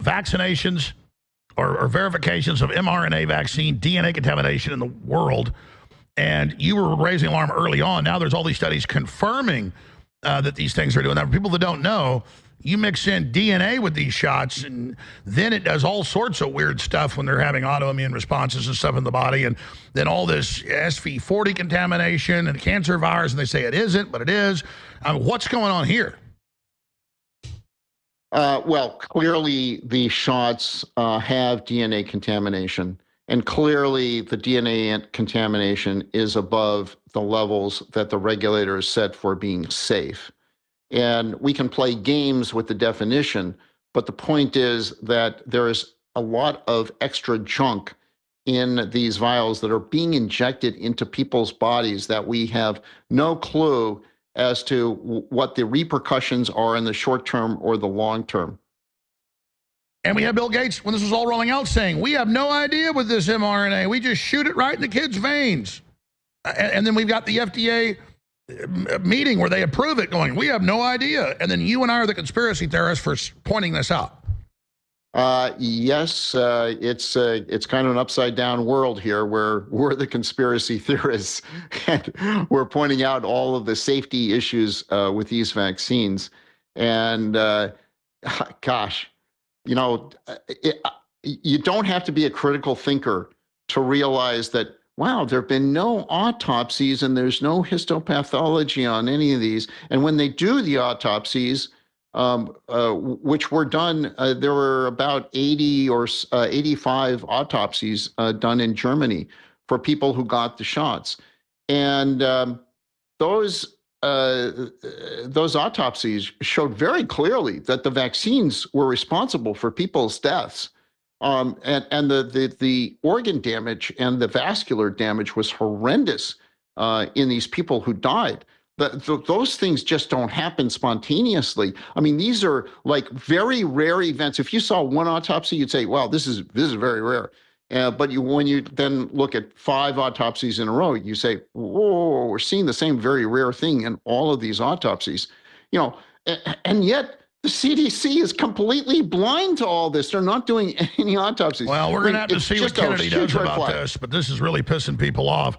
vaccinations or verifications of mRNA vaccine DNA contamination in the world. And you were raising alarm early on. Now there's all these studies confirming that these things are doing that. For people that don't know, you mix in DNA with these shots, and then it does all sorts of weird stuff when they're having autoimmune responses and stuff in the body. And then all this SV40 contamination and cancer virus, and they say it isn't, but it is. What's going on here? Well, clearly the shots have DNA contamination. And clearly, the DNA contamination is above the levels that the regulators set for being safe. And we can play games with the definition, but the point is that there is a lot of extra junk in these vials that are being injected into people's bodies that we have no clue as to what the repercussions are in the short term or the long term. And we had Bill Gates, when this was all rolling out, saying, we have no idea with this mRNA. We just shoot it right in the kids' veins. And then we've got the FDA meeting where they approve it going, we have no idea. And then you and I are the conspiracy theorists for pointing this out. Yes, it's kind of an upside down world here where we're the conspiracy theorists and we're pointing out all of the safety issues with these vaccines. And gosh, you know, you don't have to be a critical thinker to realize that, wow, there have been no autopsies and there's no histopathology on any of these. And when they do the autopsies, which were done, there were about 80 or 85 autopsies done in Germany for people who got the shots. And those autopsies showed very clearly that the vaccines were responsible for people's deaths. And the organ damage and the vascular damage was horrendous in these people who died. Those things just don't happen spontaneously. I mean, these are like very rare events. If you saw one autopsy, you'd say, "Wow, this is very rare." But when you then look at 5 autopsies in a row, you say, "Whoa, we're seeing the same very rare thing in all of these autopsies." You know, and yet the CDC is completely blind to all this. They're not doing any autopsies. Well, we're going to have to see what Kennedy does about this, but this is really pissing people off.